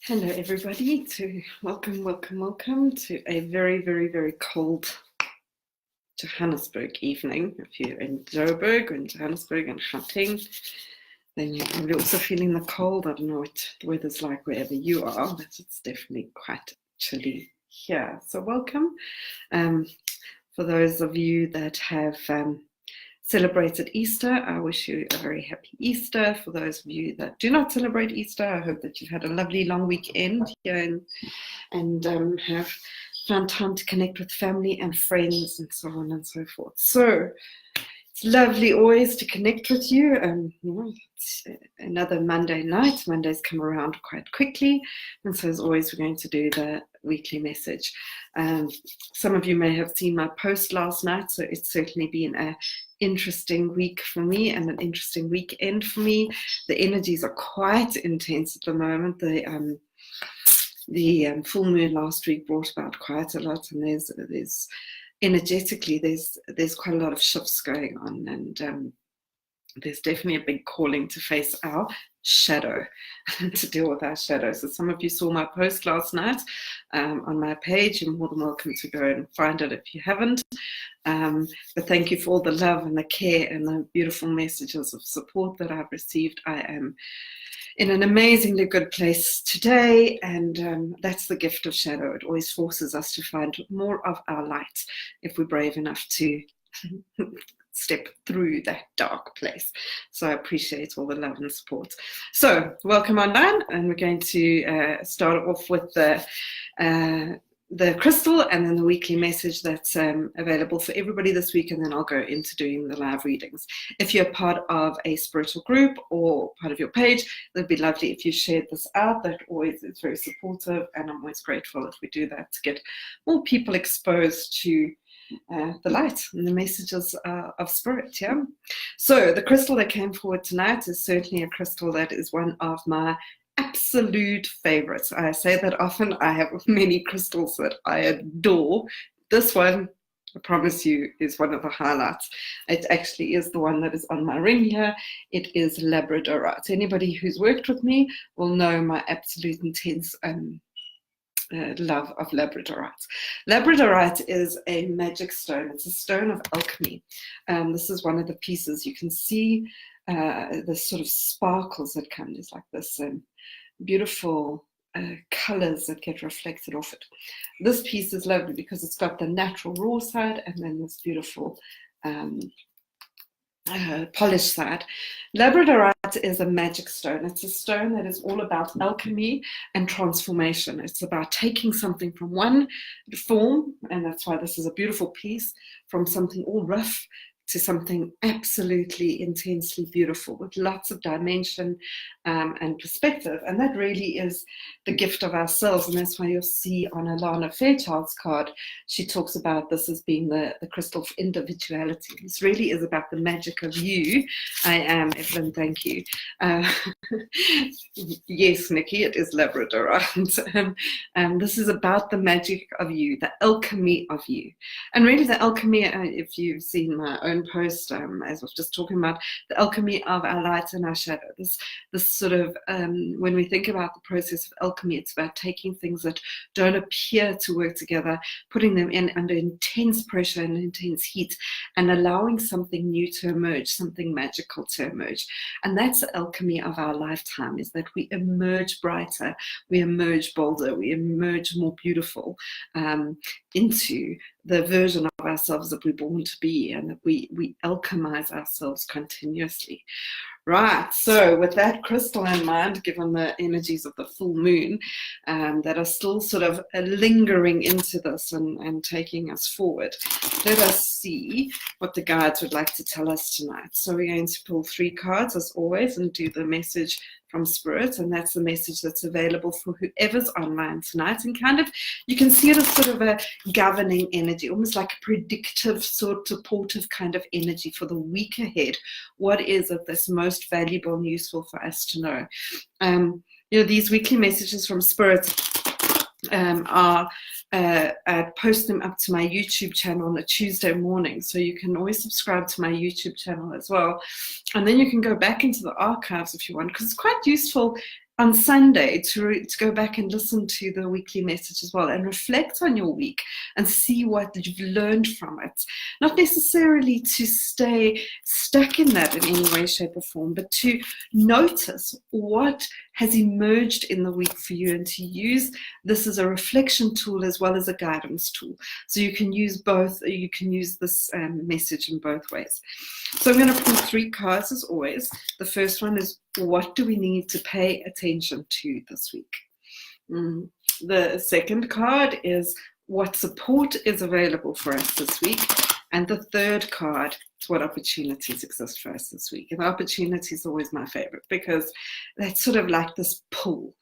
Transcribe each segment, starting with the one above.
Hello everybody, welcome to a very cold Johannesburg evening. If you're in Joburg or in Johannesburg and Gauteng, then you're probably also feeling the cold. I don't know what the weather's like wherever you are, but it's definitely quite chilly here. So welcome. For those of you that have celebrated Easter, I wish you a very happy Easter. For those of you that do not celebrate Easter, I hope that you've had a lovely long weekend here and have found time to connect with family and friends and so on and so forth. So it's lovely always to connect with you. It's another Monday night. Mondays come around quite quickly, and so as always, we're going to do the weekly message. Some of you may have seen my post last night, so it's certainly been an interesting week for me and an interesting weekend for me. The energies are quite intense at the moment. The full moon last week brought about quite a lot, and there's energetically there's quite a lot of shifts going on, and there's definitely a big calling to face our shadow to deal with our shadow. So some of you saw my post last night on my page. You're more than welcome to go and find it if you haven't. But thank you for all the love and the care and the beautiful messages of support that I've received. I am in an amazingly good place today, and that's the gift of shadow. It always forces us to find more of our light if we're brave enough to step through that dark place. So I appreciate all the love and support. So welcome online, and we're going to start off with the crystal and then the weekly message that's available for everybody this week, and then I'll go into doing the live readings. If you're part of a spiritual group or part of your page, it'd be lovely if you shared this out. That always is very supportive, and I'm always grateful if we do that to get more people exposed to the light and the messages of spirit. Yeah. So the crystal that came forward tonight is certainly a crystal that is one of my absolute favorites. I say that often. I have many crystals that I adore. This one, I promise you, is one of the highlights. It actually is the one that is on my ring here. It is labradorite. Anybody who's worked with me will know my absolute intense love of labradorite. Labradorite is a magic stone. It's a stone of alchemy. This is one of the pieces. You can see the sort of sparkles that come. There's like this beautiful colors that get reflected off it. This piece is lovely because it's got the natural raw side and then this beautiful polished side. Labradorite is a magic stone. It's a stone that is all about alchemy and transformation. It's about taking something from one form, and that's why this is a beautiful piece, from something all rough to something absolutely intensely beautiful with lots of dimension and perspective. And that really is the gift of ourselves. And that's why you'll see on Alana Fairchild's card, she talks about this as being the crystal for individuality. This really is about the magic of you. I am, Evelyn, thank you. Yes, Nikki, it is labradorite. This is about the magic of you, the alchemy of you. And really the alchemy, if you've seen my own post, as I was just talking about, the alchemy of our light and our shadow. This sort of, when we think about the process of alchemy, it's about taking things that don't appear to work together, putting them in under intense pressure and intense heat, and allowing something new to emerge, something magical to emerge. And that's the alchemy of our lifetime, is that we emerge brighter, we emerge bolder, we emerge more beautiful into the version of ourselves that we're born to be, and that we alchemize ourselves continuously. Right, so with that crystal in mind, given the energies of the full moon that are still sort of lingering into this and taking us forward, let us see what the guides would like to tell us tonight. So we're going to pull 3 cards as always and do the message from Spirit, and that's the message that's available for whoever's online tonight. And kind of, you can see it as sort of a governing energy, almost like a predictive, sort of supportive kind of energy for the week ahead. What is it that's most valuable and useful for us to know? These weekly messages from Spirit I post them up to my YouTube channel on a Tuesday morning, so you can always subscribe to my YouTube channel as well, and then you can go back into the archives if you want, because it's quite useful on Sunday to go back and listen to the weekly message as well and reflect on your week and see what you've learned from it. Not necessarily to stay stuck in that in any way, shape, or form, but to notice what has emerged in the week for you and to use this as a reflection tool as well as a guidance tool. So you can use both, you can use this message in both ways. So I'm going to pull 3 cards as always. The first one is, what do we need to pay attention to this week? The second card is, what support is available for us this week? And the third card is, what opportunities exist for us this week? And opportunity is always my favorite because that's sort of like this pull.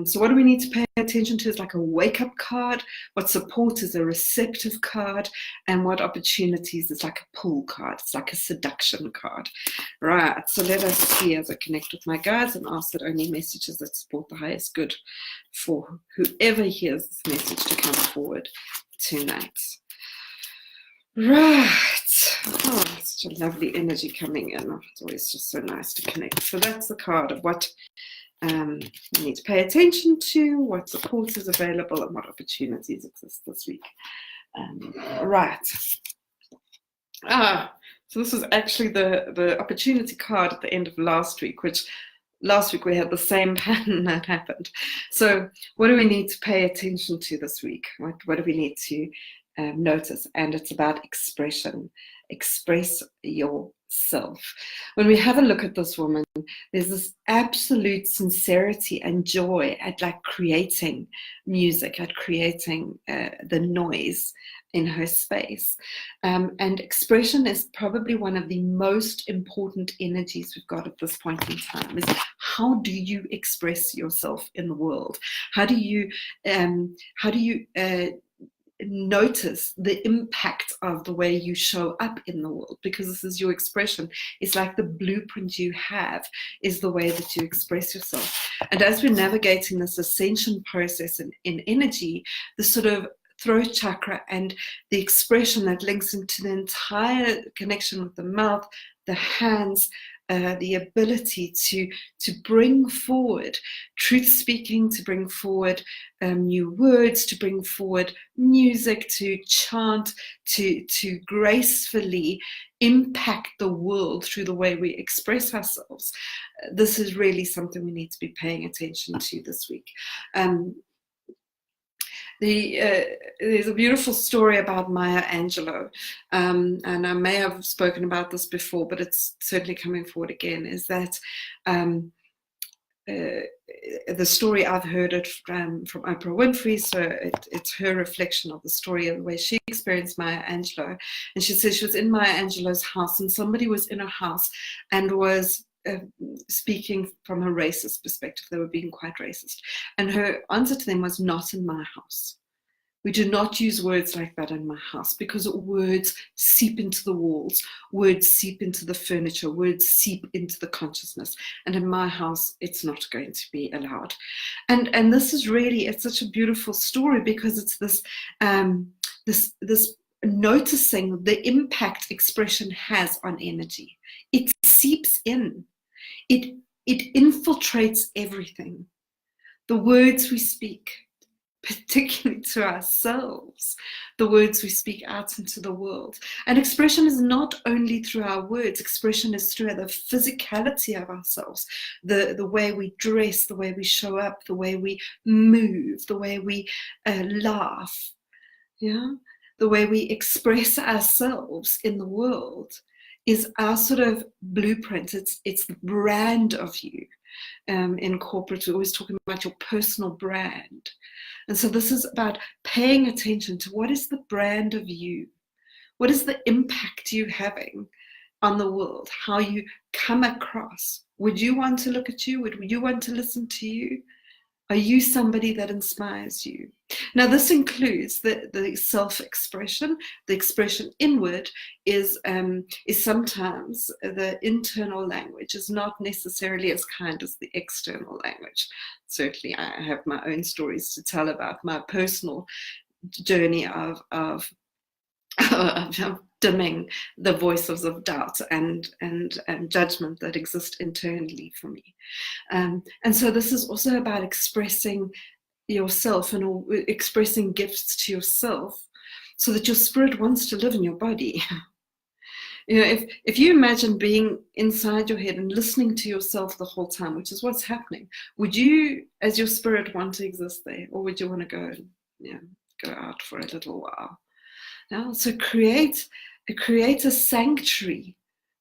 So what do we need to pay attention to is like a wake-up card. What support is a receptive card. And what opportunities is like a pull card. It's like a seduction card. Right, so let us see as I connect with my guides and ask that only messages that support the highest good for whoever hears this message to come forward tonight. Right. Oh, such a lovely energy coming in. Oh, it's always just so nice to connect. So that's the card of what you need to pay attention to, what support is available, and what opportunities exist this week. Right. So this was actually the opportunity card at the end of last week, which last week we had the same pattern that happened. So what do we need to pay attention to this week? What do we need to notice? And it's about expression. Express yourself. When we have a look at this woman, there's this absolute sincerity and joy at like creating music, at creating the noise in her space. And expression is probably one of the most important energies we've got at this point in time. Is how do you express yourself in the world? How do you notice the impact of the way you show up in the world? Because this is your expression. It's like the blueprint you have is the way that you express yourself. And as we're navigating this ascension process in energy, the sort of throat chakra and the expression that links into the entire connection with the mouth, the hands, the ability to bring forward truth speaking, to bring forward new words, to bring forward music, to chant, to gracefully impact the world through the way we express ourselves. This is really something we need to be paying attention to this week. There's a beautiful story about Maya Angelou, and I may have spoken about this before, but it's certainly coming forward again, is that the story, I've heard it from Oprah Winfrey, so it's her reflection of the story and the way she experienced Maya Angelou. And she says she was in Maya Angelou's house, and somebody was in her house and was speaking from a racist perspective. They were being quite racist. And her answer to them was, not in my house. We do not use words like that in my house, because words seep into the walls, words seep into the furniture, words seep into the consciousness. And in my house, it's not going to be allowed. And this is really, it's such a beautiful story, because it's this this noticing the impact expression has on energy. It seeps in. It infiltrates everything. The words we speak, particularly to ourselves, the words we speak out into the world. And expression is not only through our words, expression is through the physicality of ourselves, the way we dress, the way we show up, the way we move, the way we laugh, the way we express ourselves in the world is our sort of blueprint. It's the brand of you. In corporate, we're always talking about your personal brand. And so this is about paying attention to what is the brand of you? What is the impact you having on the world? How you come across? Would you want to look at you? Would you want to listen to you? Are you somebody that inspires you? Now, this includes the self-expression. The expression inward is sometimes the internal language is not necessarily as kind as the external language. Certainly, I have my own stories to tell about my personal journey of dimming the voices of doubt and judgment that exist internally for me. And so this is also about expressing yourself and expressing gifts to yourself so that your spirit wants to live in your body. You know, if you imagine being inside your head and listening to yourself the whole time, which is what's happening, would you, as your spirit, want to exist there, or would you want to go out for a little while? Now, so create a sanctuary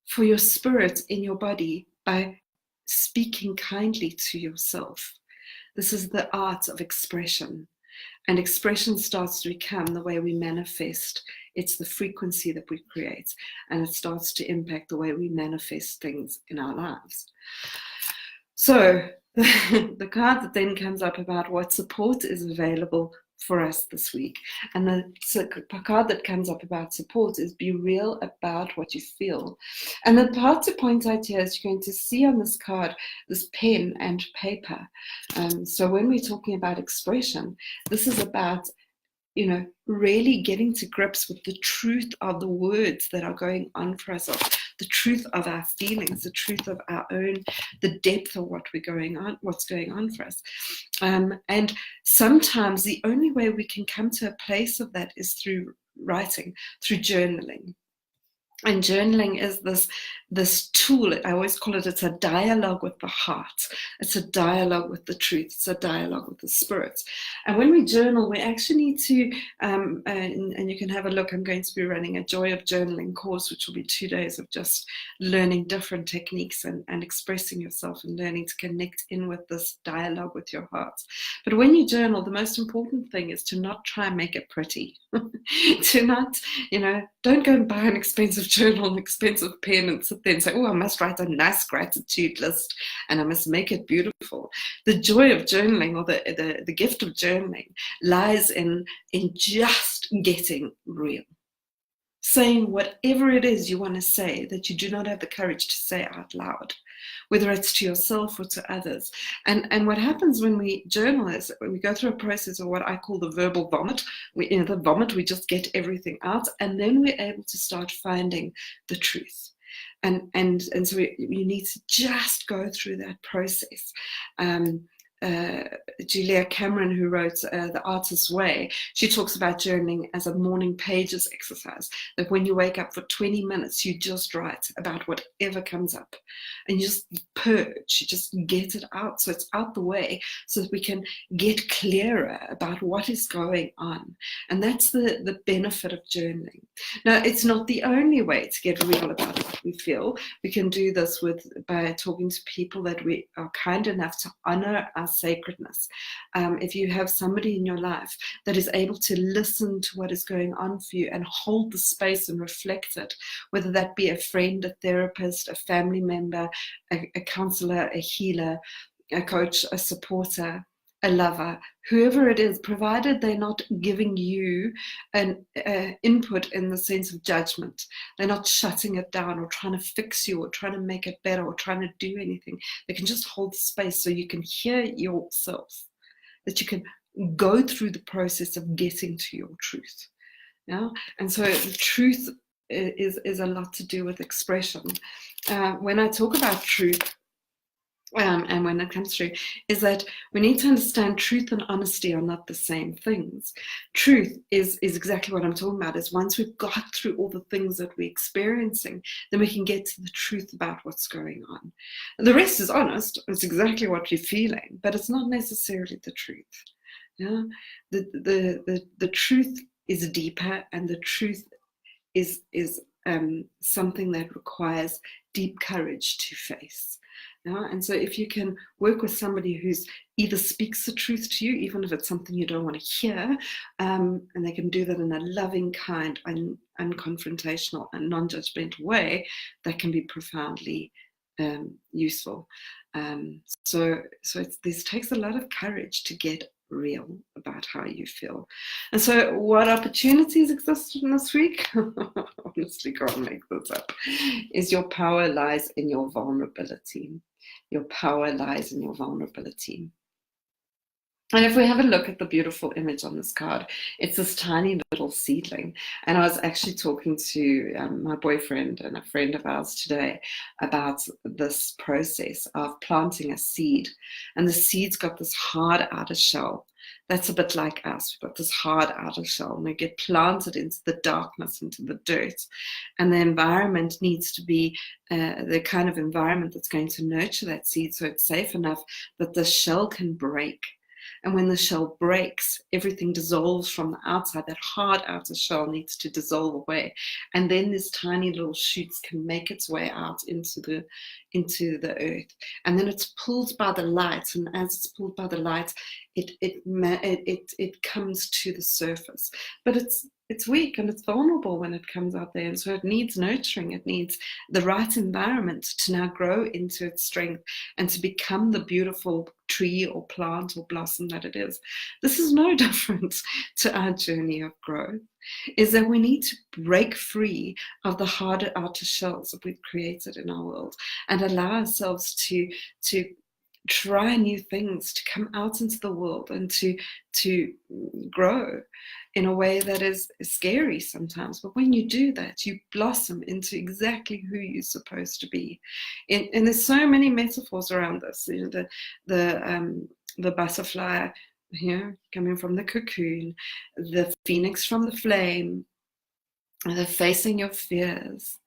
for your spirit in your body by speaking kindly to yourself. This is the art of expression. And expression starts to become the way we manifest. It's the frequency that we create, and it starts to impact the way we manifest things in our lives. So the card that then comes up about what support is available for us this week, and the card that comes up about support is be real about what you feel. And the part to point out here is you're going to see on this card this pen and paper. So when we're talking about expression, this is about, you know, really getting to grips with the truth of the words that are going on for ourselves, the truth of our feelings, the truth of our own, the depth of what's going on for us. And sometimes the only way we can come to a place of that is through writing, through journaling. And journaling is this tool. I always call it, it's a dialogue with the heart. It's a dialogue with the truth. It's a dialogue with the spirit. And when we journal, we actually need to, and you can have a look, I'm going to be running a Joy of Journaling course, which will be 2 days of just learning different techniques and expressing yourself and learning to connect in with this dialogue with your heart. But when you journal, the most important thing is to not try and make it pretty. To not, don't go and buy an expensive journal, an expensive pen, and sit there and say, oh, I must write a nice gratitude list and I must make it beautiful. The joy of journaling, or the gift of journaling, lies in just getting real. Saying whatever it is you want to say that you do not have the courage to say out loud, whether it's to yourself or to others. And what happens when we journal is we go through a process of what I call the verbal vomit. We just get everything out, and then we're able to start finding the truth. And so you need to just go through that process. Julia Cameron, who wrote The Artist's Way, she talks about journaling as a morning pages exercise. That when you wake up for 20 minutes, you just write about whatever comes up, and you just purge, you just get it out, so it's out the way, so that we can get clearer about what is going on. And that's the benefit of journaling. Now, it's not the only way to get real about what we feel. We can do this by talking to people that we are kind enough to honor our sacredness. If you have somebody in your life that is able to listen to what is going on for you and hold the space and reflect it, whether that be a friend, a therapist, a family member, a counselor, a healer, a coach, a supporter, a lover, whoever it is, provided they're not giving you an input in the sense of judgment. They're not shutting it down or trying to fix you or trying to make it better or trying to do anything. They can just hold space so you can hear yourself, that you can go through the process of getting to your truth. Yeah? And so the truth is a lot to do with expression. When I talk about truth, and when it comes through, is that we need to understand truth and honesty are not the same things. Truth is exactly what I'm talking about, is once we've got through all the things that we're experiencing, then we can get to the truth about what's going on. And the rest is honest, it's exactly what you're feeling, but it's not necessarily the truth. Yeah? The truth is deeper, and the truth is something that requires deep courage to face. And so if you can work with somebody who's either speaks the truth to you, even if it's something you don't want to hear, and they can do that in a loving, kind, unconfrontational and non-judgmental way, that can be profoundly useful. So this takes a lot of courage to get real about how you feel. And so what opportunities exist in this week? Honestly, can't make this up. Is your power lies in your vulnerability. Your power lies in your vulnerability. And if we have a look at the beautiful image on this card, it's this tiny little seedling. And I was actually talking to my boyfriend and a friend of ours today about this process of planting a seed. And the seed's got this hard outer shell. That's a bit like us. We've got this hard outer shell, and they get planted into the darkness, into the dirt. And the environment needs to be the kind of environment that's going to nurture that seed so it's safe enough that the shell can break. And when the shell breaks, everything dissolves from the outside. That hard outer shell needs to dissolve away. And then this tiny little shoots can make its way out into the earth. And then it's pulled by the light. And as it's pulled by the light, it comes to the surface. But it's weak and it's vulnerable when it comes out there. And so it needs nurturing. It needs the right environment to now grow into its strength and to become the beautiful tree or plant or blossom that it is. This is no different to our journey of growth, is that we need to break free of the harder outer shells that we've created in our world and allow ourselves to try new things, to come out into the world and to grow in a way that is scary sometimes. But when you do that, you blossom into exactly who you're supposed to be. And there's so many metaphors around this. You know, the butterfly, coming from the cocoon, the phoenix from the flame, the facing your fears,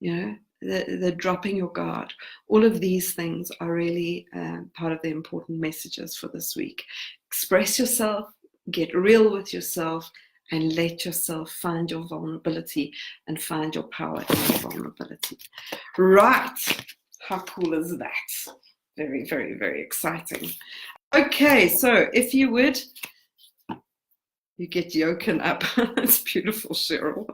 the dropping your guard. All of these things are really part of the important messages for this week. Express yourself, get real with yourself, and let yourself find your vulnerability and find your power in your vulnerability. Right. How cool is that? Very, very, very exciting. Okay, so if you would, you get yoken up. It's beautiful, Cheryl.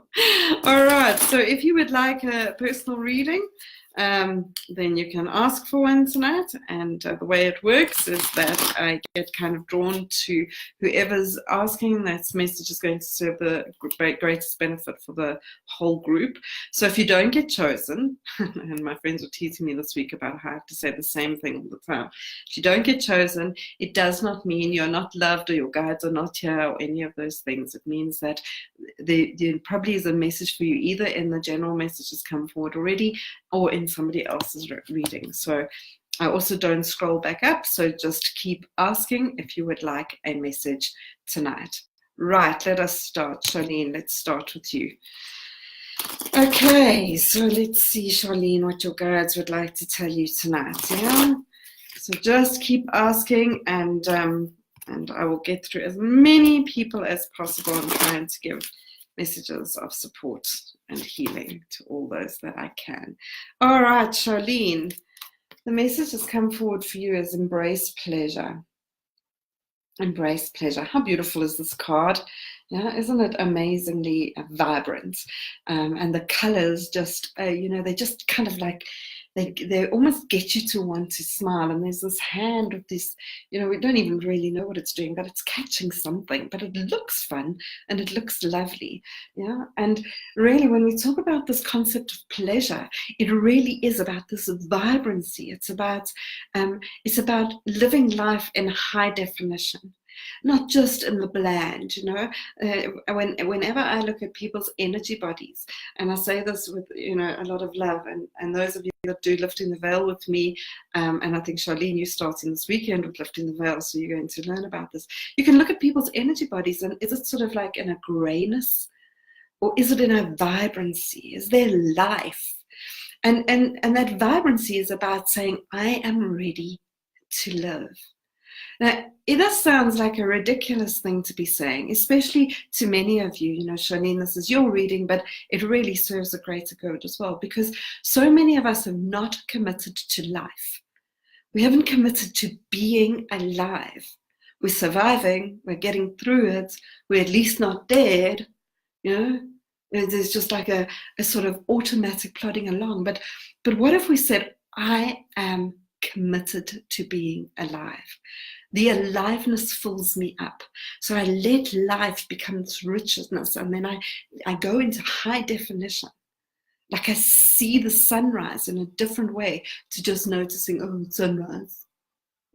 All right, so if you would like a personal reading, then you can ask for one tonight. And the way it works is that I get kind of drawn to whoever's asking. That message is going to serve the greatest benefit for the whole group. So if you don't get chosen, and my friends were teasing me this week about how I have to say the same thing all the time. If you don't get chosen, it does not mean you're not loved or your guides are not here or any of those things. It means that there probably is a message for you either in the general messages come forward already or in somebody else's reading. So I also don't scroll back up, so just keep asking if you would like a message tonight. Right, let us start. Charlene, let's start with you. Okay, so let's see, Charlene, what your guides would like to tell you tonight. Yeah, so just keep asking, and I will get through as many people as possible and trying to give messages of support and healing to all those that I can. All right, Charlene, the message has come forward for you as embrace pleasure. Embrace pleasure. How beautiful is this card? Yeah, isn't it amazingly vibrant? And the colors just, they just kind of like, they almost get you to want to smile. And there's this hand with this, we don't even really know what it's doing, but it's catching something. But it looks fun and it looks lovely. Yeah. And really, when we talk about this concept of pleasure, it really is about this vibrancy. It's about living life in high definition. Not just in the bland, whenever I look at people's energy bodies, and I say this with, a lot of love, and those of you that do Lifting the Veil with me, and I think Charlene, you're starting this weekend with Lifting the Veil, so you're going to learn about this. You can look at people's energy bodies, and is it sort of like in a grayness, or is it in a vibrancy? Is there life? And that vibrancy is about saying, I am ready to live. Now, it sounds like a ridiculous thing to be saying, especially to many of you. Charlene, this is your reading, but it really serves a greater good as well, because so many of us have not committed to life. We haven't committed to being alive. We're surviving, we're getting through it, we're at least not dead. There's just like a sort of automatic plodding along. But what if we said, I am committed to being alive? The aliveness fills me up. So I let life become its richness, and then I go into high definition. Like I see the sunrise in a different way to just noticing, oh, sunrise.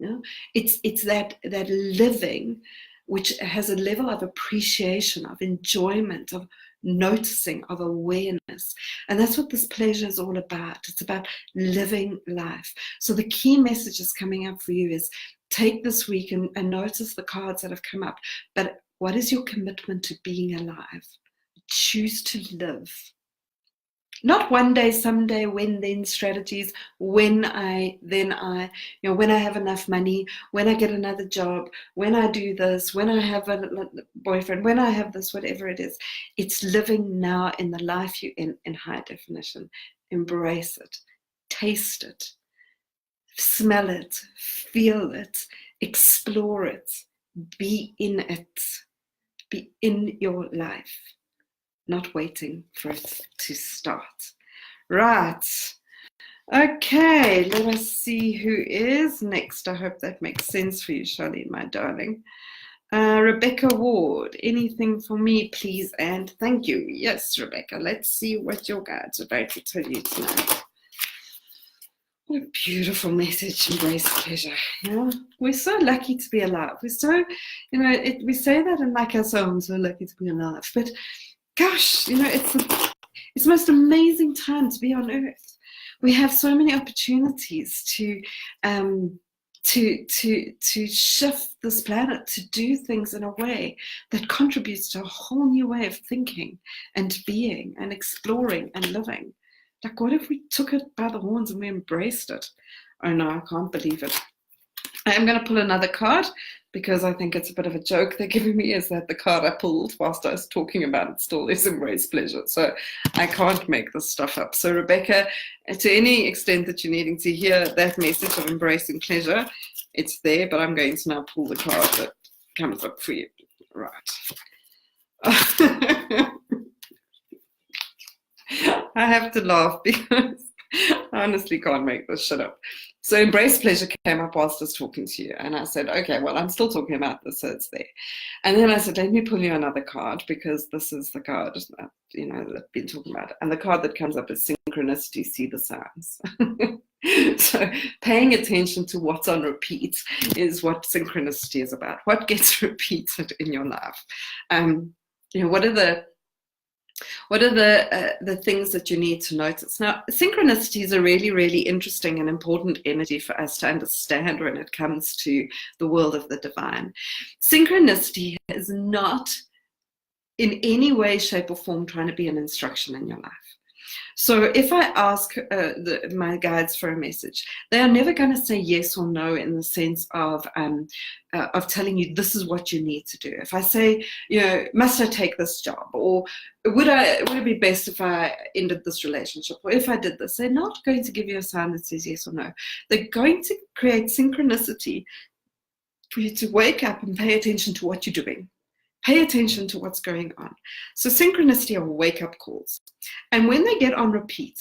You know? It's that living which has a level of appreciation, of enjoyment, of noticing, of awareness. And that's what this pleasure is all about. It's about living life. So the key messages coming up for you is take this week and notice the cards that have come up. But what is your commitment to being alive? Choose to live. Not one day, someday, when then strategies, when I, when I have enough money, when I get another job, when I do this, when I have a boyfriend, when I have this, whatever it is. It's living now in the life you're in high definition. Embrace it, taste it, smell it, feel it, explore it, be in it, be in your life. Not waiting for it to start. Right. Okay, let us see who is next. I hope that makes sense for you, Charlene, my darling. Rebecca Ward, anything for me, please, and thank you. Yes, Rebecca, let's see what your guides are about to tell you tonight. What a beautiful message, embrace pleasure. We're so lucky to be alive. We're so, we say that and like ourselves, I'm so lucky to be alive, but gosh, it's the most amazing time to be on earth. We have so many opportunities to shift this planet, to do things in a way that contributes to a whole new way of thinking and being and exploring and living. Like, what if we took it by the horns and we embraced it? Oh no, I can't believe it. I am going to pull another card because I think it's a bit of a joke they're giving me, is that the card I pulled whilst I was talking about it still is embrace pleasure. So I can't make this stuff up. So Rebecca, to any extent that you're needing to hear that message of embracing pleasure, it's there, but I'm going to now pull the card that comes up for you. Right. I have to laugh because I honestly can't make this shit up. So embrace pleasure came up whilst I was talking to you. And I said, okay, well, I'm still talking about this, so it's there. And then I said, let me pull you another card because this is the card that, that I've been talking about. And the card that comes up is synchronicity, see the signs. So paying attention to what's on repeat is what synchronicity is about. What gets repeated in your life? What are the things that you need to notice? Now, synchronicity is a really, really interesting and important energy for us to understand when it comes to the world of the divine. Synchronicity is not in any way, shape, or form trying to be an instruction in your life. So if I ask my guides for a message, they are never going to say yes or no in the sense of telling you this is what you need to do. If I say, must I take this job, or would it be best if I ended this relationship, or if I did this, they're not going to give you a sign that says yes or no. They're going to create synchronicity for you to wake up and pay attention to what you're doing. Pay attention to what's going on. So synchronicity are wake-up calls. And when they get on repeat,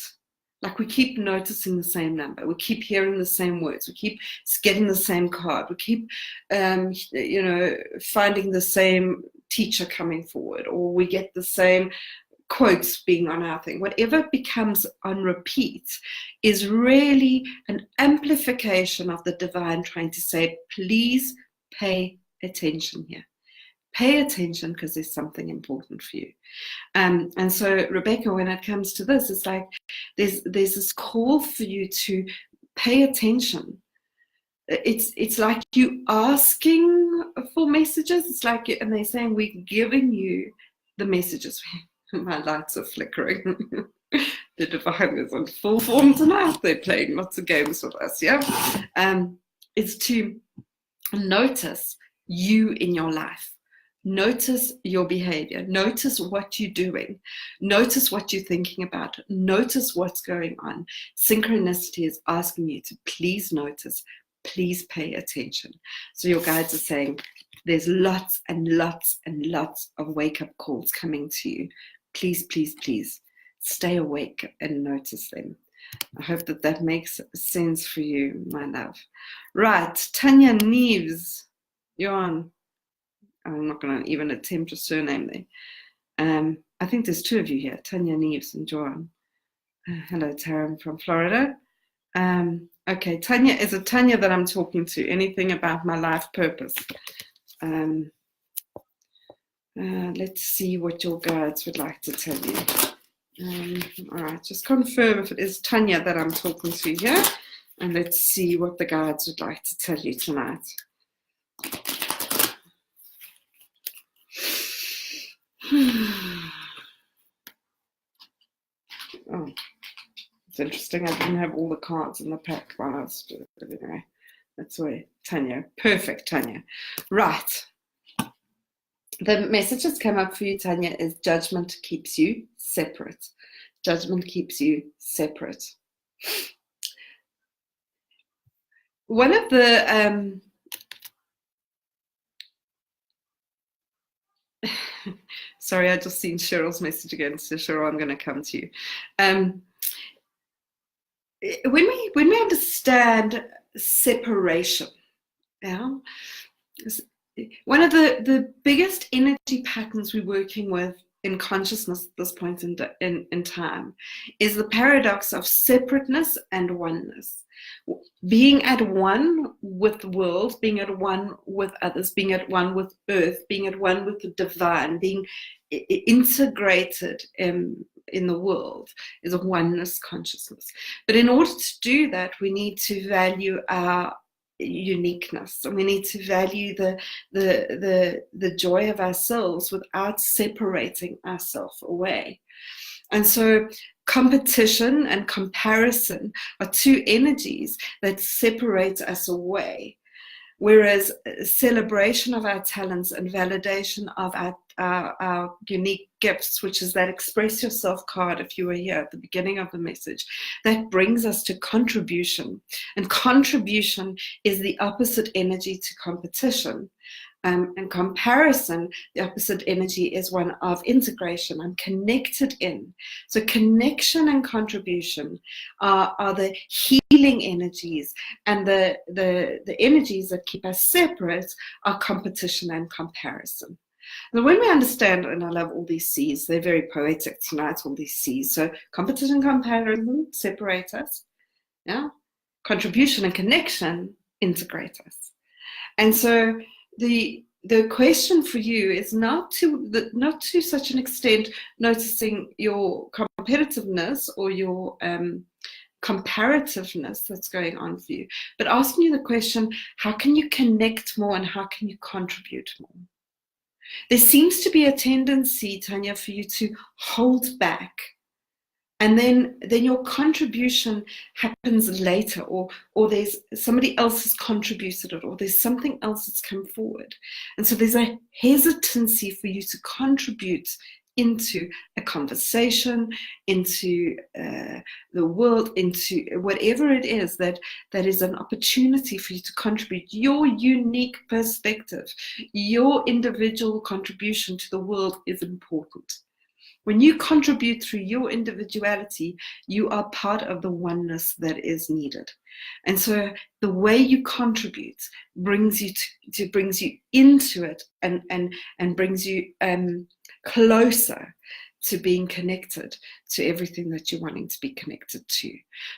like we keep noticing the same number, we keep hearing the same words, we keep getting the same card, we keep, finding the same teacher coming forward, or we get the same quotes being on our thing. Whatever becomes on repeat is really an amplification of the divine trying to say, please pay attention here. Pay attention because there's something important for you. And so, Rebecca, when it comes to this, it's like there's this call for you to pay attention. It's like you asking for messages. It's like, and they're saying, we're giving you the messages. My lights are flickering. The divine is on full form tonight. They're playing lots of games with us, yeah? It's to notice you in your life. Notice your behavior. Notice what you're doing. Notice what you're thinking about. Notice what's going on. Synchronicity is asking you to please notice, please pay attention. So your guides are saying there's lots and lots and lots of wake-up calls coming to you. Please, please, please stay awake and notice them. I hope that makes sense for you, my love. Right, Tanya Neves, you're on. I'm not going to even attempt a surname there. I think there's two of you here, Tanya Neves and Joan. Hello, Taryn from Florida. Okay, Tanya, is it Tanya that I'm talking to? Anything about my life purpose? Let's see what your guides would like to tell you. All right, just confirm if it is Tanya that I'm talking to here, and let's see what the guides would like to tell you tonight. Oh, it's interesting. I didn't have all the cards in the pack while I was doing it. Anyway, that's why Tanya. Perfect, Tanya. Right. The message that's come up for you, Tanya, is judgment keeps you separate. Judgment keeps you separate. One of the sorry, I just seen Cheryl's message again. So Cheryl, I'm going to come to you. When we understand separation, yeah, one of the biggest energy patterns we're working with in consciousness at this point in time is the paradox of separateness and oneness. Being at one with the world, being at one with others, being at one with earth, being at one with the divine, being integrated in the world is a oneness consciousness. But in order to do that, we need to value our uniqueness, and we need to value the joy of ourselves without separating ourselves away. And so competition and comparison are two energies that separate us away, whereas celebration of our talents and validation of our unique gifts, which is that express yourself card, if you were here at the beginning of the message, that brings us to contribution. And contribution is the opposite energy to competition. And comparison, the opposite energy is one of integration. I'm connected in. So connection and contribution are the healing energies, and the energies that keep us separate are competition and comparison. And when we understand, and I love all these C's, they're very poetic tonight, all these C's. So competition, comparison separate us. Yeah, contribution and connection integrate us. And so the question for you is not to such an extent noticing your competitiveness or your comparativeness that's going on for you, but asking you the question, how can you connect more and how can you contribute more? There seems to be a tendency, Tanya, for you to hold back, and then your contribution happens later, or there's somebody else has contributed it, or there's something else that's come forward. And so there's a hesitancy for you to contribute into a conversation, into the world, into whatever it is that is an opportunity for you to contribute your unique perspective. Your individual contribution to the world is important. When you contribute through your individuality, you are part of the oneness that is needed. And so the way you contribute brings you brings you into it, and brings you closer to being connected to everything that you're wanting to be connected to.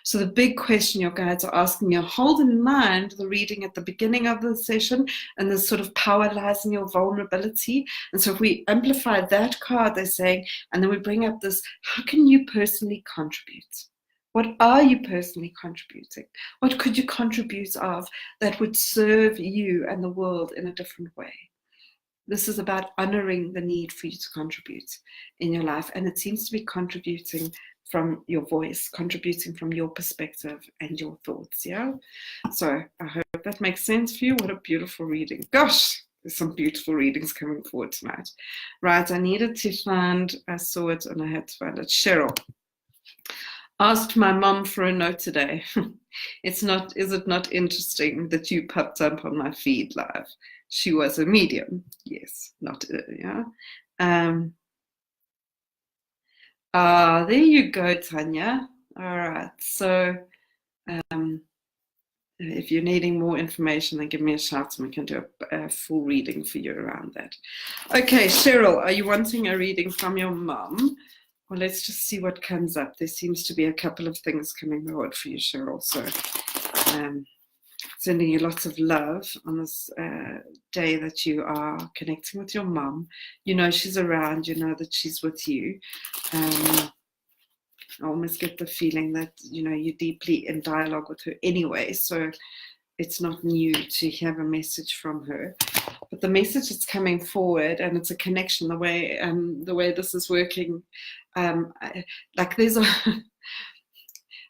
So the big question your guides are asking you, hold in mind the reading at the beginning of the session, and the sort of power lies in your vulnerability. And so if we amplify that card, they're saying, and then we bring up this, how can you personally contribute? What are you personally contributing? What could you contribute of that would serve you and the world in a different way? This is about honoring the need for you to contribute in your life. And it seems to be contributing from your voice, contributing from your perspective and your thoughts, yeah? So I hope that makes sense for you. What a beautiful reading. Gosh, there's some beautiful readings coming forward tonight. Right, I saw it and I had to find it. Cheryl asked my mom for a note today. Is it not interesting that you popped up on my feed live? She was a medium. Yes, not, yeah. There you go, Tanya. All right. So if you're needing more information, then give me a shout and we can do a full reading for you around that. Okay, Cheryl, are you wanting a reading from your mom? Well, let's just see what comes up. There seems to be a couple of things coming forward for you, Cheryl. So Sending you lots of love on this day that you are connecting with your mum. You know she's around, you know that she's with you. I almost get the feeling that, you know, you're deeply in dialogue with her anyway, so it's not new to have a message from her. But the message that's coming forward, and it's a connection, the way this is working, like there's a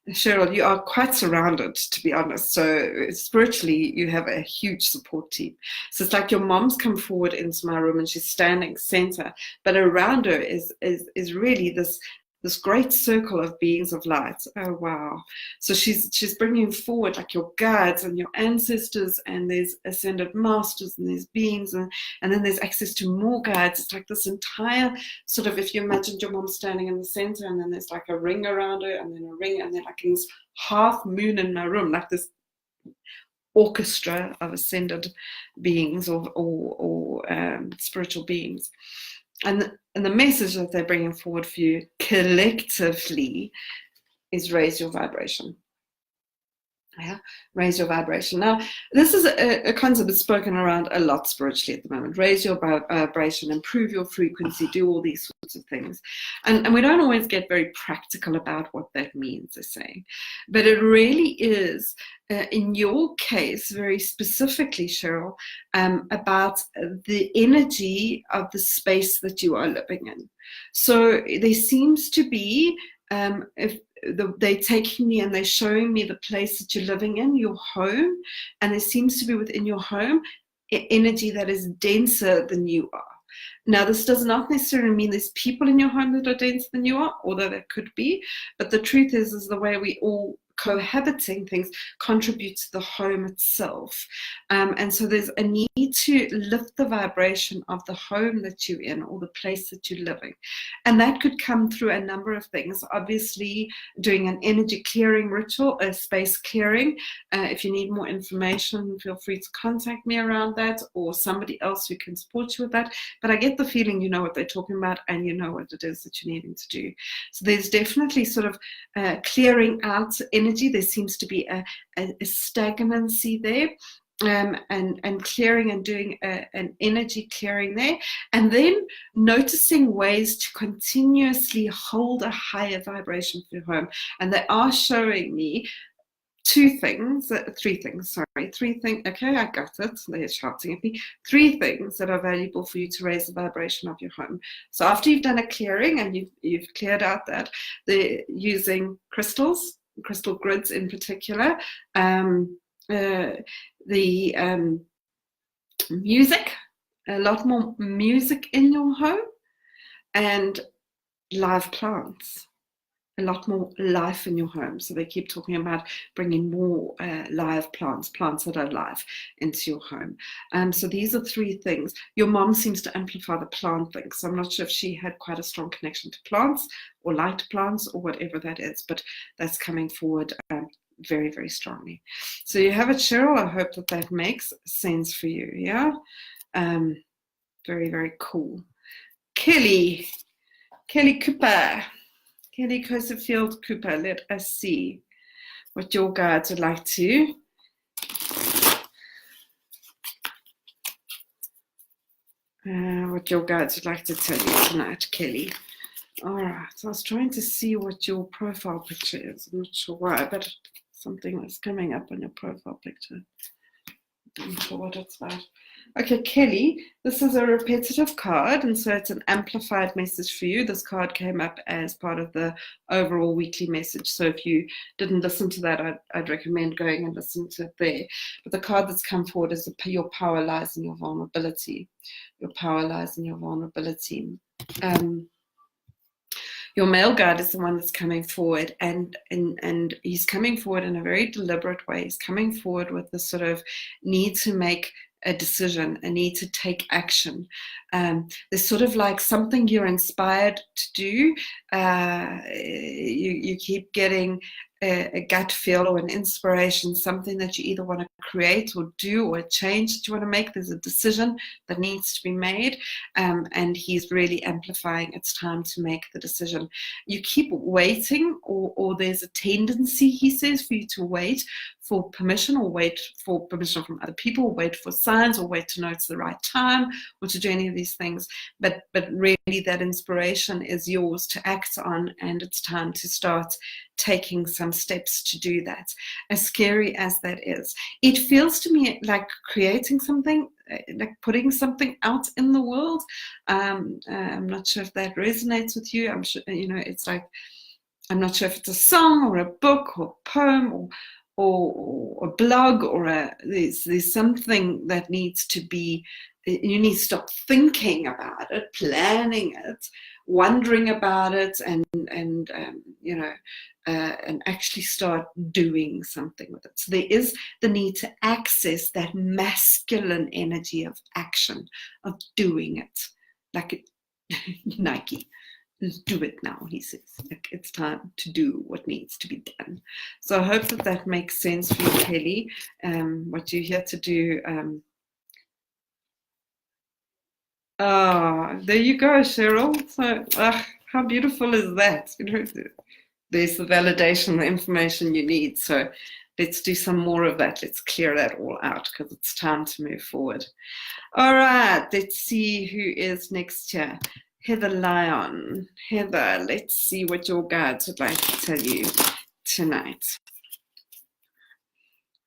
Cheryl, you are quite surrounded, to be honest. So spiritually, you have a huge support team. So it's like your mom's come forward into my room and she's standing center, but around her is really this great circle of beings of light. Oh, wow. So she's bringing forward like your guides and your ancestors, and there's ascended masters, and there's beings, and then there's access to more guides. It's like this entire sort of, if you imagined your mom standing in the center, and then there's like a ring around her, and then a ring, and then like this half moon in my room, like this orchestra of ascended beings or spiritual beings. And the message that they're bringing forward for you collectively is raise your vibration. Yeah, raise your vibration. Now, this is a concept that's spoken around a lot spiritually at the moment. Raise your vibration, improve your frequency, do all these sorts of things. And we don't always get very practical about what that means, they're saying. But it really is, in your case, very specifically, Cheryl, about the energy of the space that you are living in. So there seems to be, they're taking me and they're showing me the place that you're living in, your home, and there seems to be within your home energy that is denser than you are. Now, this does not necessarily mean there's people in your home that are denser than you are, although there could be, but the truth is the way we all cohabiting things contribute to the home itself. And so there's a need to lift the vibration of the home that you're in, or the place that you're living. And that could come through a number of things. Obviously, doing an energy clearing ritual, a space clearing. If you need more information, feel free to contact me around that, or somebody else who can support you with that. But I get the feeling you know what they're talking about, and you know what it is that you're needing to do. So there's definitely sort of clearing out energy. There seems to be a stagnancy there, and clearing and doing an energy clearing there, and then noticing ways to continuously hold a higher vibration for your home. And they are showing me three things. Okay, I got it. They're shouting at me. 3 things that are valuable for you to raise the vibration of your home. So after you've done a clearing and you've cleared out that, they're using crystals, crystal grids in particular, the music, a lot more music in your home, and live plants, a lot more life in your home. So they keep talking about bringing more live plants that are live into your home. So these are 3 things. Your mom seems to amplify the plant thing, so I'm not sure if she had quite a strong connection to plants or liked plants or whatever that is, but that's coming forward very, very strongly. So you have it, Cheryl. I hope that makes sense for you. Yeah, very, very cool. Kelly Cooper. Kelly Cosefield Cooper, let us see what your guides would like to. What your guides would like to tell you tonight, Kelly. All right, so I was trying to see what your profile picture is. I'm not sure why, but something was coming up on your profile picture. I'm not sure what it's about. Okay, Kelly, this is a repetitive card, and so it's an amplified message for you. This card came up as part of the overall weekly message. So if you didn't listen to that, I'd recommend going and listening to it there. But the card that's come forward is your power lies in your vulnerability. Your power lies in your vulnerability. Your male guide is the one that's coming forward, and he's coming forward in a very deliberate way. He's coming forward with this sort of need to make a decision, a need to take action. There's sort of like something you're inspired to do. You keep getting a gut feel or an inspiration, something that you either want to create or do, or a change that you want to make. There's a decision that needs to be made, and he's really amplifying it's time to make the decision. You keep waiting, or there's a tendency, he says, for you to wait for permission, or wait for permission from other people, or wait for signs, or wait to know it's the right time, or to do any of these things. But really that inspiration is yours to act on, and it's time to start taking some steps to do that. As scary as that is, it feels to me like creating something, like putting something out in the world. I'm not sure if that resonates with you. I'm sure, it's like, I'm not sure if it's a song or a book or a poem or a blog, or there's something that needs to be, you need to stop thinking about it, planning it, wondering about it, and actually start doing something with it. So there is the need to access that masculine energy of action, of doing it, like Nike. Do it now, he says. Like, it's time to do what needs to be done. So I hope that makes sense for you, Kelly, what you're here to do. There you go, Cheryl. So how beautiful is that? There's the validation, the information you need. So let's do some more of that. Let's clear that all out, because it's time to move forward. All right, let's see who is next here. Heather Lyon. Heather, let's see what your guides would like to tell you tonight.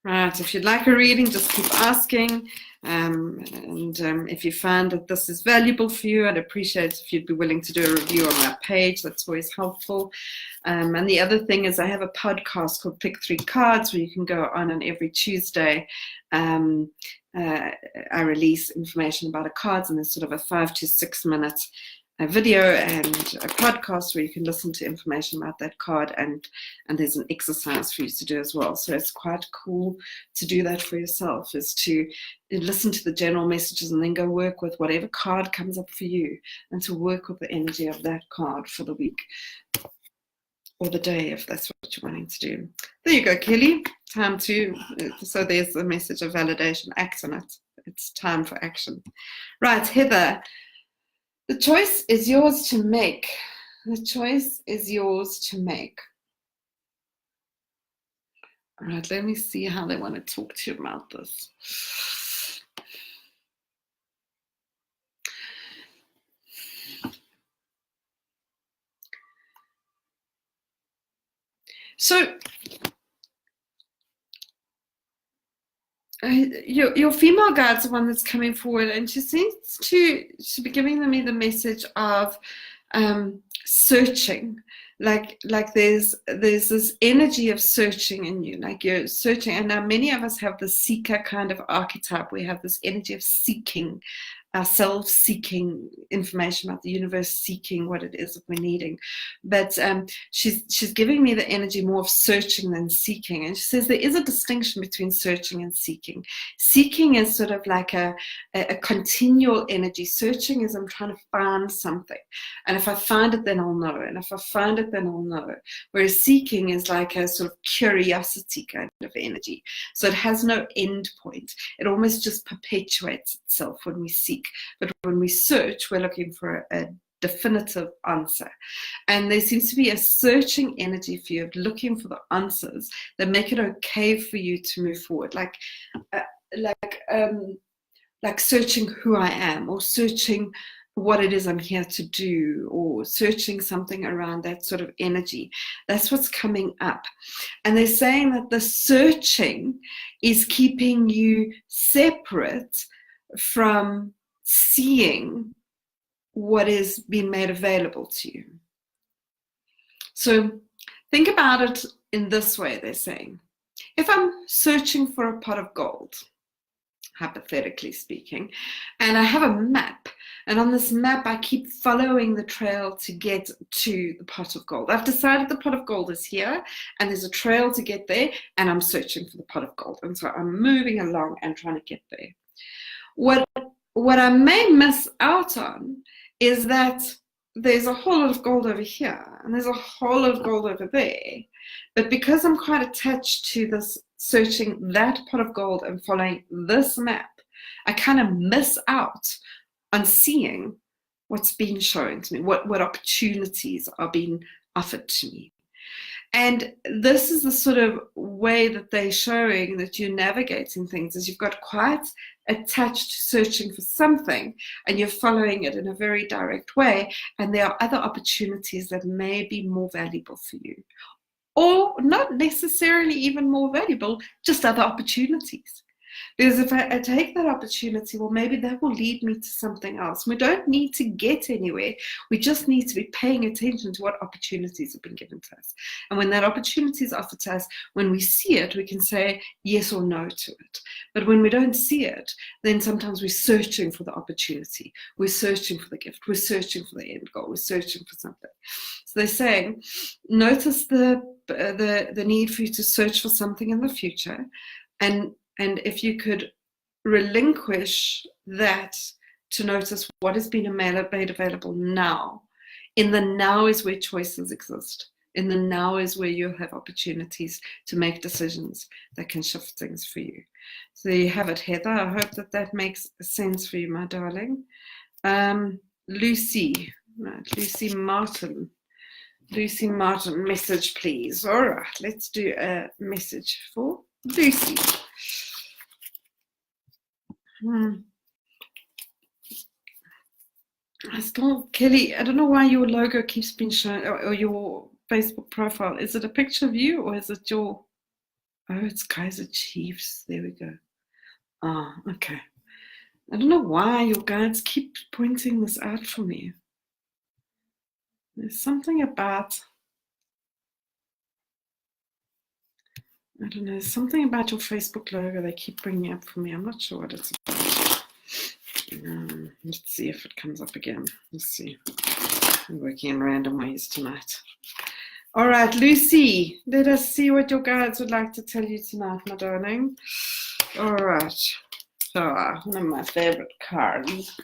Right, if you'd like a reading, just keep asking. If you find that this is valuable for you, I'd appreciate if you'd be willing to do a review on my page. That's always helpful. And the other thing is, I have a podcast called Pick 3 Cards, where you can go on, and every Tuesday I release information about the cards, and there's sort of a 5 to 6 minute video and a podcast where you can listen to information about that card, and there's an exercise for you to do as well. So it's quite cool to do that for yourself, is to listen to the general messages and then go work with whatever card comes up for you, and to work with the energy of that card for the week or the day, if that's what you're wanting to do. There you go, Kelly. Time to, so there's the message of validation. Act on it. It's time for action. Right, Heather. The choice is yours to make. The choice is yours to make. All right, let me see how they want to talk to you about this. So, your female guide's the one that's coming forward, and she seems to be giving me the message of searching, like there's this energy of searching in you, like you're searching. And now many of us have the seeker kind of archetype. We have this energy of seeking, ourselves seeking information about the universe, seeking what it is that we're needing. But she's giving me the energy more of searching than seeking. And she says there is a distinction between searching and seeking. Seeking is sort of like a continual energy. Searching is, I'm trying to find something, and if I find it, then I'll know, and if I find it, then I'll know. Whereas seeking is like a sort of curiosity kind of energy. So it has no end point. It almost just perpetuates itself when we seek. But when we search, we're looking for a definitive answer. And there seems to be a searching energy for you, of looking for the answers that make it okay for you to move forward. Like searching who I am, or searching what it is I'm here to do, or searching something around that sort of energy. That's what's coming up. And they're saying that the searching is keeping you separate from seeing what is being made available to you. So think about it in this way, they're saying. If I'm searching for a pot of gold, hypothetically speaking, and I have a map, and on this map I keep following the trail to get to the pot of gold. I've decided the pot of gold is here, and there's a trail to get there, and I'm searching for the pot of gold. And so I'm moving along and trying to get there. What I may miss out on is that there's a whole lot of gold over here, and there's a whole lot of gold over there. But because I'm quite attached to this, searching that pot of gold and following this map, I kind of miss out on seeing what's being shown to me, what opportunities are being offered to me. And this is the sort of way that they're showing that you're navigating things, is you've got quite attached to searching for something and you're following it in a very direct way, and there are other opportunities that may be more valuable for you, or not necessarily even more valuable, just other opportunities. Because if I take that opportunity, well, maybe that will lead me to something else. We don't need to get anywhere. We just need to be paying attention to what opportunities have been given to us. And when that opportunity is offered to us, when we see it, we can say yes or no to it. But when we don't see it, then sometimes we're searching for the opportunity. We're searching for the gift. We're searching for the end goal. We're searching for something. So they're saying, notice the need for you to search for something in the future, and if you could relinquish that to notice what has been made available now. In the now is where choices exist. In the now is where you have opportunities to make decisions that can shift things for you. So there you have it, Heather. I hope that that makes sense for you, my darling. Lucy, right, Lucy Martin. Lucy Martin, message please. All right, let's do a message for Lucy. I still, Kelly, I don't know why your logo keeps being shown, or your Facebook profile. Is it a picture of you, or is it your, oh, it's Kaiser Chiefs. There we go. Ah, okay. I don't know why your guides keep pointing this out for me. There's something about, I don't know, something about your Facebook logo they keep bringing up for me. I'm not sure what it's about. Let's see if it comes up again. Let's see. I'm working in random ways tonight. All right, Lucy, let us see what your guides would like to tell you tonight, my darling. All right. So, one of my favorite cards.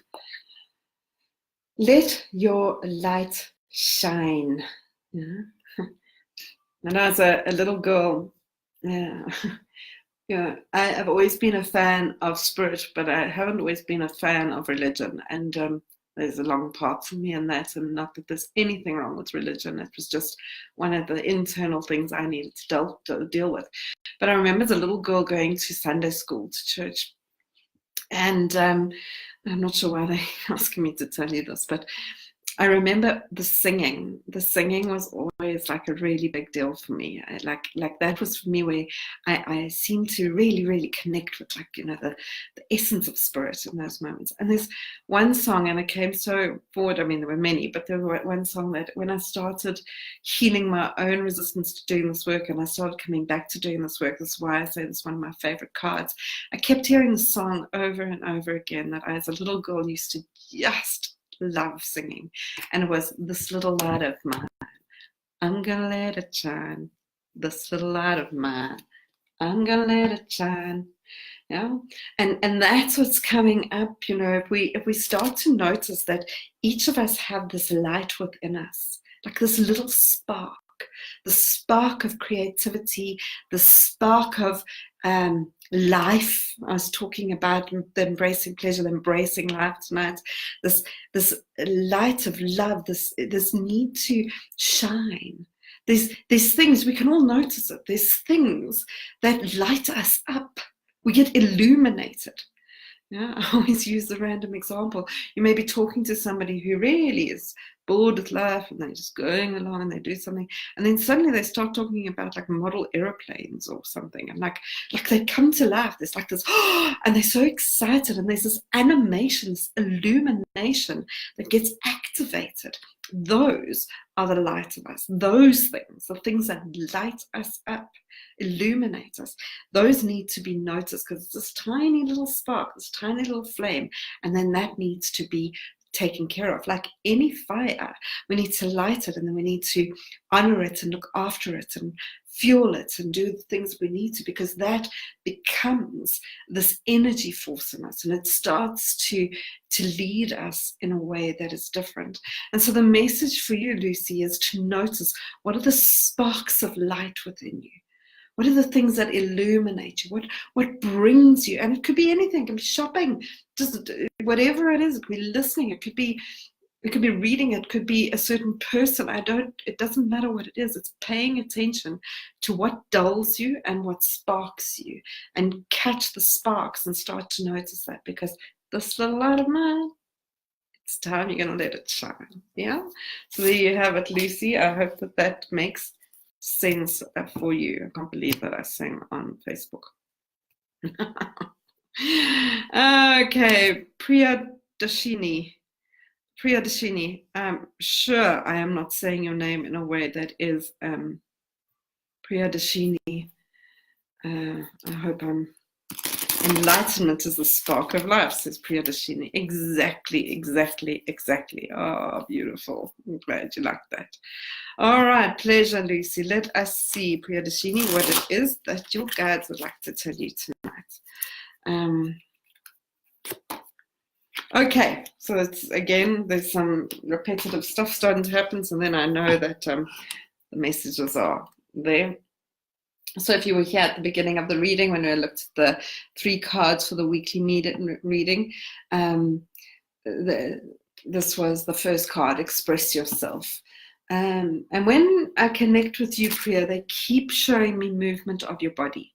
Let your light shine. Yeah. And as a little girl, yeah. Yeah, I have always been a fan of spirit, but I haven't always been a fan of religion. And there's a long path for me in that, and not that there's anything wrong with religion. It was just one of the internal things I needed to deal with. But I remember as a little girl going to Sunday school, to church. And I'm not sure why they're asking me to tell you this, but I remember the singing. The singing was always like a really big deal for me. Like that was for me where I seemed to really, really connect with, like, you know, the essence of spirit in those moments. And there's one song, and it came so forward. I mean, there were many, but there was one song that when I started healing my own resistance to doing this work, and I started coming back to doing this work, this is why I say this is one of my favorite cards. I kept hearing the song over and over again that I, as a little girl, used to just love singing, and it was this little light of mine, I'm gonna let it shine. This little light of mine, I'm gonna let it shine. Yeah, and that's what's coming up. You know, if we start to notice that each of us have this light within us, like this little spark, the spark of creativity, the spark of life. I was talking about the embracing pleasure, the embracing life tonight. This light of love, this need to shine. There's things, we can all notice it. There's things that light us up. We get illuminated. Yeah, I always use the random example. You may be talking to somebody who really is bored with life, and they're just going along and they do something, and then suddenly they start talking about like model airplanes or something, and like they come to life. There's like this, oh, and they're so excited, and there's this animation, this illumination that gets activated. Those are the light of us. Those things, the things that light us up, illuminate us, those need to be noticed, because it's this tiny little spark, this tiny little flame, and then that needs to be taken care of. Like any fire, we need to light it, and then we need to honor it and look after it and fuel it and do the things we need to, because that becomes this energy force in us, and it starts to lead us in a way that is different. And so the message for you, Lucy, is to notice, what are the sparks of light within you? What are the things that illuminate you? What brings you? And it could be anything. It could be shopping, just whatever it is. It could be listening. It could be It could be reading, it could be a certain person. It doesn't matter what it is. It's paying attention to what dulls you and what sparks you, and catch the sparks and start to notice that, because this little light of mine, it's time you're going to let it shine. Yeah. So there you have it, Lucy. I hope that makes sense for you. I can't believe that I sang on Facebook. Okay, Priyadashini. Sure, I am not saying your name in a way that is Priyadashini. I hope enlightenment is the spark of life, says Priyadashini. Exactly. Oh, beautiful. I'm glad you like that. All right, pleasure, Lucy. Let us see, Priyadashini, what it is that your guides would like to tell you tonight. Okay, so it's, again, there's some repetitive stuff starting to happen, so then I know that the messages are there. So if you were here at the beginning of the reading, when we looked at the 3 cards for the weekly reading, this was the first card, Express Yourself. And when I connect with you, Priya, they keep showing me movement of your body.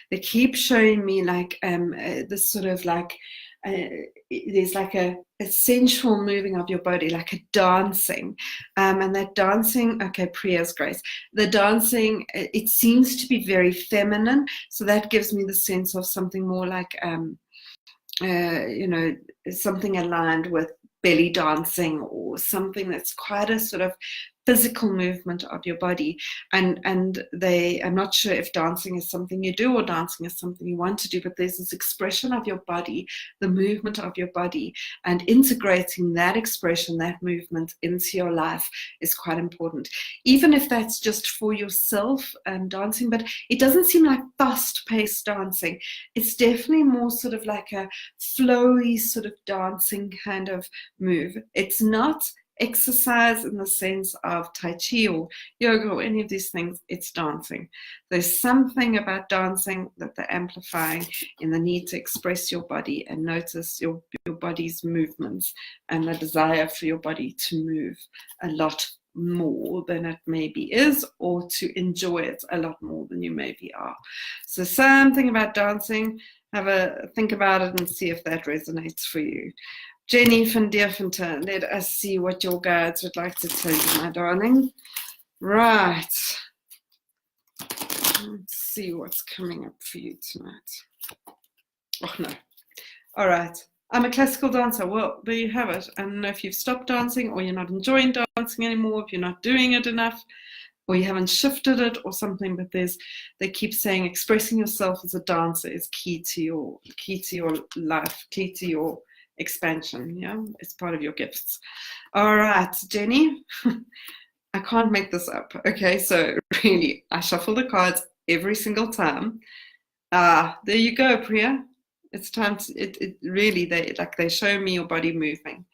They keep showing me like this sort of like, there's like a sensual moving of your body, like a dancing, and that dancing, okay, Priya's grace, the dancing, it seems to be very feminine, so that gives me the sense of something more like something aligned with belly dancing, or something that's quite a sort of physical movement of your body. And I'm not sure if dancing is something you do or dancing is something you want to do, but there's this expression of your body, the movement of your body, and integrating that expression, that movement into your life is quite important. Even if that's just for yourself dancing, but it doesn't seem like fast-paced dancing. It's definitely more sort of like a flowy sort of dancing kind of move. It's not exercise in the sense of Tai Chi or yoga or any of these things. It's dancing. There's something about dancing that they're amplifying in the need to express your body and notice your body's movements, and the desire for your body to move a lot more than it maybe is, or to enjoy it a lot more than you maybe are. So something about dancing, have a think about it and see if that resonates for you. Jenny van Deventer, let us see what your guides would like to tell you, my darling. Right. Let's see what's coming up for you tonight. Oh, no. All right. I'm a classical dancer. Well, there you have it. I don't know if you've stopped dancing, or you're not enjoying dancing anymore, if you're not doing it enough, or you haven't shifted it or something, but they keep saying expressing yourself as a dancer is key to your life, key to your expansion. Yeah, it's part of your gifts. All right, Jenny. I can't make this up. Okay, so really, I shuffle the cards every single time. There you go, Priya. It's time to, it really, they show me your body moving.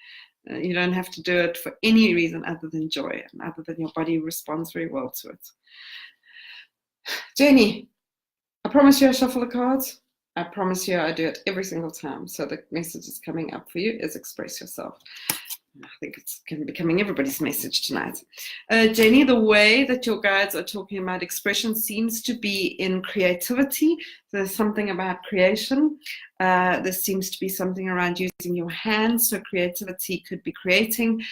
You don't have to do it for any reason other than joy, and other than your body responds very well to it. Jenny, I promise you I shuffle the cards. I promise you I do it every single time. So the message is coming up for you is express yourself. I think it's becoming everybody's message tonight. Jenny, the way that your guides are talking about expression seems to be in creativity. There's something about creation. There seems to be something around using your hands. So creativity could be creating,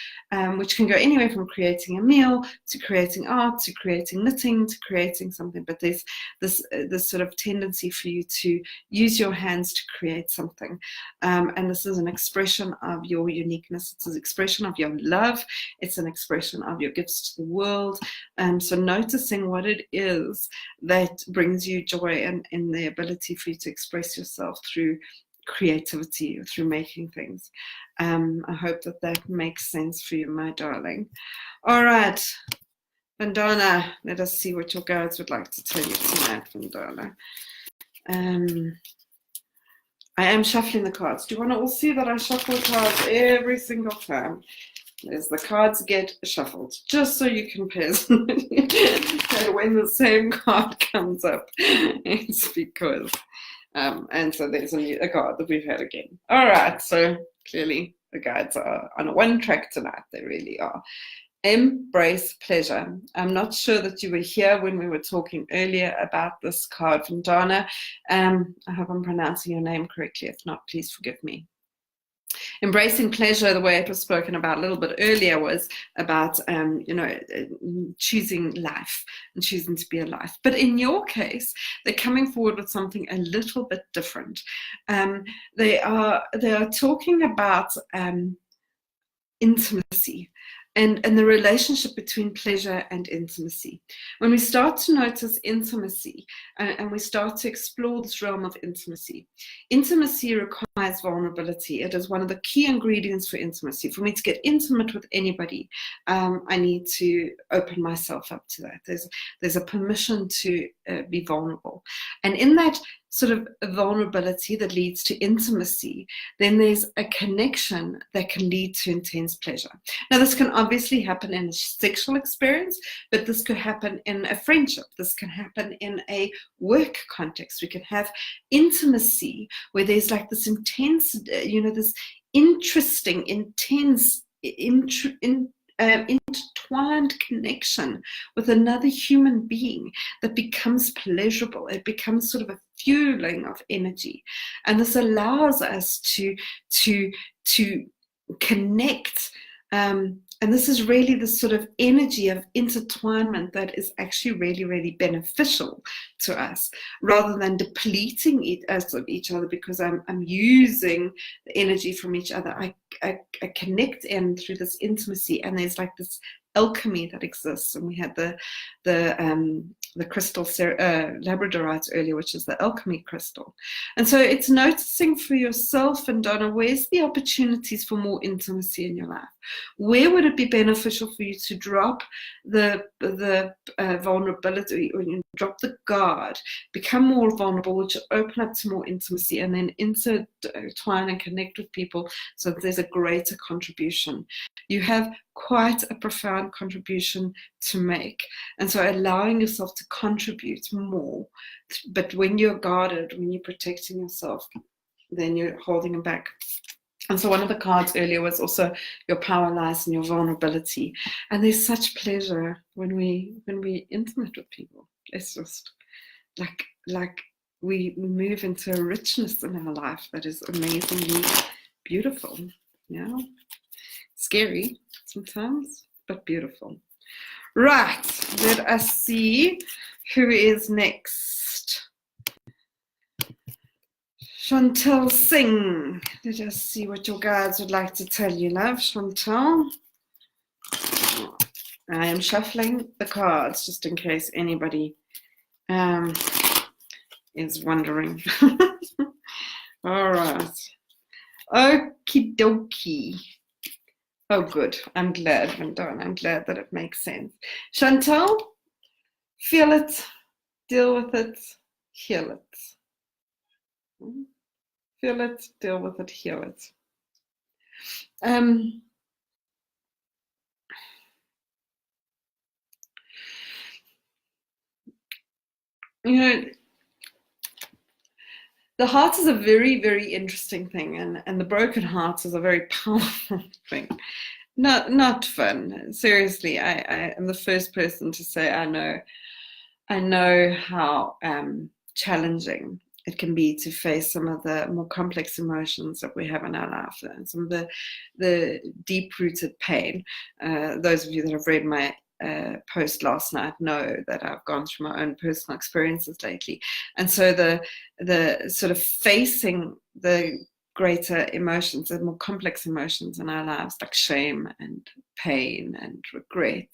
which can go anywhere from creating a meal to creating art to creating knitting to creating something. But there's this sort of tendency for you to use your hands to create something. And this is an expression of your uniqueness. It's an expression of your love. It's an expression of your gifts to the world. So noticing what it is that brings you joy, and in the ability for you to express yourself through creativity, through making things. I hope that makes sense for you, my darling. All right, Vandana, let us see what your guides would like to tell you tonight, Vandana. I am shuffling the cards. Do you want to all see that I shuffle cards every single time? As the cards get shuffled, just so you can pay and when the same card comes up, it's because and so there's a card that we've had again. All right, so clearly the guides are on a one track tonight. They really are. Embrace pleasure. I'm not sure that you were here when we were talking earlier about this card from Donna. I hope I'm pronouncing your name correctly. If not, please forgive me. Embracing pleasure, the way it was spoken about a little bit earlier, was about choosing life and choosing to be alive. But in your case, they're coming forward with something a little bit different. They are talking about intimacy. And the relationship between pleasure and intimacy. When we start to notice intimacy and we start to explore this realm of intimacy, intimacy requires vulnerability. It is one of the key ingredients for intimacy. For me to get intimate with anybody, I need to open myself up to that. There's a permission to be vulnerable. And in that sort of vulnerability that leads to intimacy, then there's a connection that can lead to intense pleasure. Now, this can obviously happen in a sexual experience, but this could happen in a friendship. This can happen in a work context. We can have intimacy where there's like this intense, this interesting, intense, intertwined connection with another human being that becomes pleasurable. It becomes sort of a fueling of energy, and this allows us to connect. And this is really the sort of energy of intertwinement that is actually really, really beneficial to us, rather than depleting us of each other because I'm using the energy from each other. I connect in through this intimacy, and there's like this alchemy that exists. And we had the crystal labradorite earlier, which is the alchemy crystal. And so it's noticing for yourself, and Donna, where's the opportunities for more intimacy in your life? Where would it be beneficial for you to drop the vulnerability, or you drop the guard, become more vulnerable, which will open up to more intimacy, and then intertwine and connect with people so that there's a greater contribution. You have quite a profound contribution to make, and so allowing yourself to contribute more. But when you're guarded, when you're protecting yourself, then you're holding them back. And so one of the cards earlier was also your power lies in your vulnerability. And there's such pleasure when we're intimate with people. It's just like we move into a richness in our life that is amazingly beautiful. Yeah, scary sometimes, but beautiful. Right, let us see who is next. Chantel Singh. Let us see what your guides would like to tell you, love. Chantel. I am shuffling the cards just in case anybody is wondering. All right. Okie dokie. Oh, good. I'm glad, Vandana. I'm glad that it makes sense. Chantel, feel it, deal with it, heal it. Feel it, deal with it, heal it. The heart is a very, very interesting thing, and the broken heart is a very powerful thing. Not fun. Seriously, I am the first person to say I know how challenging it can be to face some of the more complex emotions that we have in our life, and some of the deep-rooted pain. Those of you that have read my post last night know that I've gone through my own personal experiences lately, and so the sort of facing the greater emotions, the more complex emotions in our lives, like shame and pain and regret.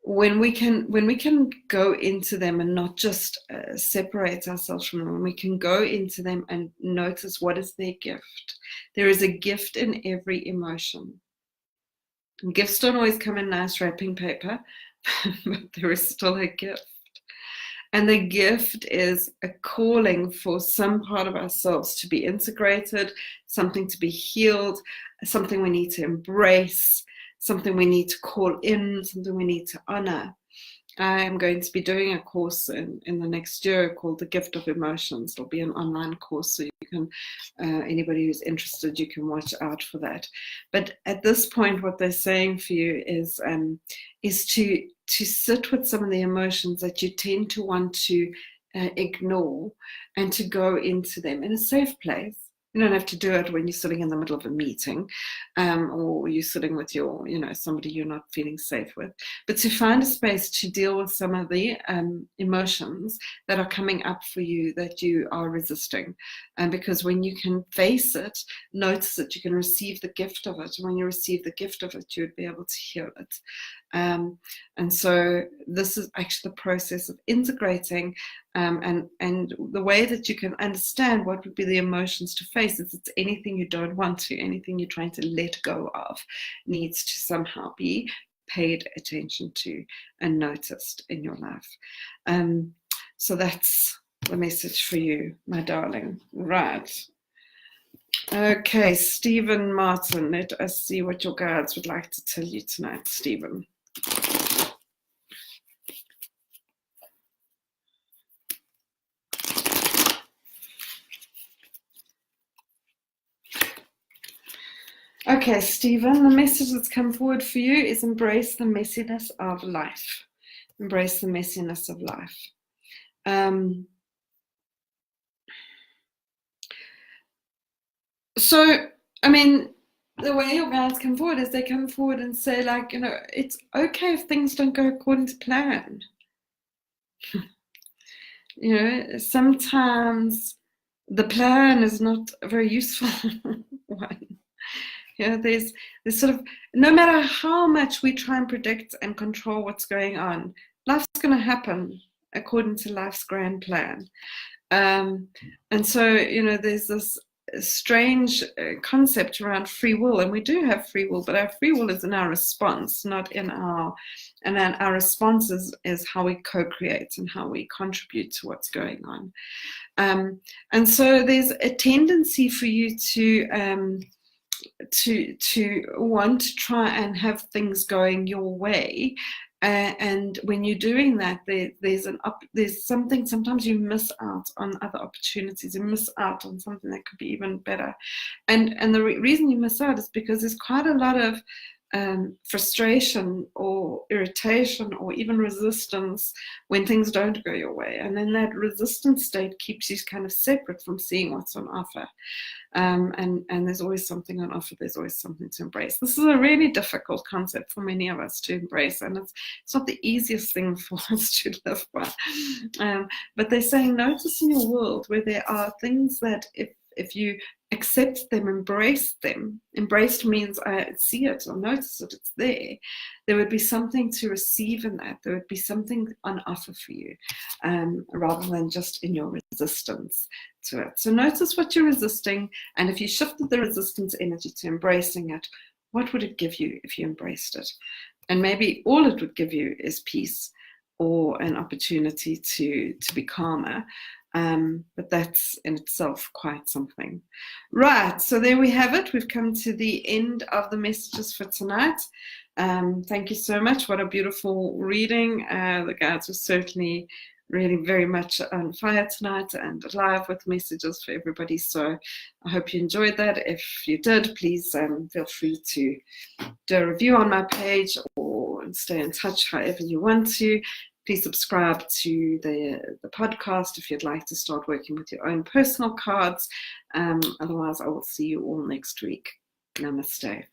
When we can go into them and not just separate ourselves from them, when we can go into them and notice what is their gift. There is a gift in every emotion. And gifts don't always come in nice wrapping paper, but there is still a gift. And the gift is a calling for some part of ourselves to be integrated, something to be healed, something we need to embrace, something we need to call in, something we need to honor. I am going to be doing a course in the next year called The Gift of Emotions. It'll be an online course, so you can, anybody who's interested, you can watch out for that. But at this point, what they're saying for you is to sit with some of the emotions that you tend to want to ignore, and to go into them in a safe place. You don't have to do it when you're sitting in the middle of a meeting, or you're sitting with your, somebody you're not feeling safe with. But to find a space to deal with some of the emotions that are coming up for you that you are resisting. And because when you can face it, notice it, you can receive the gift of it. And when you receive the gift of it, you would be able to heal it. And so this is actually the process of integrating, and the way that you can understand what would be the emotions to face is it's anything you don't want to, anything you're trying to let go of needs to somehow be paid attention to and noticed in your life. So that's the message for you, my darling. Right. Okay, Stephen Martin, let us see what your guides would like to tell you tonight, Stephen. Okay, Stephen, the message that's come forward for you is embrace the messiness of life. Embrace the messiness of life. So, I mean, the way your guides come forward is they come forward and say, like, it's okay if things don't go according to plan. Sometimes the plan is not a very useful one. There's sort of, no matter how much we try and predict and control what's going on, life's going to happen according to life's grand plan. And so, there's this strange concept around free will, and we do have free will, but our free will is in our response, not in our, and then our response is how we co-create and how we contribute to what's going on. And so there's a tendency for you to want to try and have things going your way, and when you're doing that, there's something, sometimes you miss out on other opportunities, you miss out on something that could be even better, and the reason you miss out is because there's quite a lot of frustration or irritation or even resistance when things don't go your way, and then that resistance state keeps you kind of separate from seeing what's on offer. And there's always something on offer, there's always something to embrace. This is a really difficult concept for many of us to embrace, and it's not the easiest thing for us to live by. But they're saying, notice in your world where there are things that if you accept them, embrace them. Embraced means I see it or notice it, it's there. There would be something to receive in that. There would be something on offer for you, rather than just in your resistance to it. So notice what you're resisting, and if you shifted the resistance energy to embracing it, what would it give you if you embraced it? And maybe all it would give you is peace or an opportunity to be calmer. But that's in itself quite something. Right, so there we have it. We've come to the end of the messages for tonight. Thank you so much. What a beautiful reading. The guides were certainly really very much on fire tonight and alive with messages for everybody. So I hope you enjoyed that. If you did, please feel free to do a review on my page or stay in touch however you want to. Please subscribe to the podcast if you'd like to start working with your own personal cards. Otherwise, I will see you all next week. Namaste.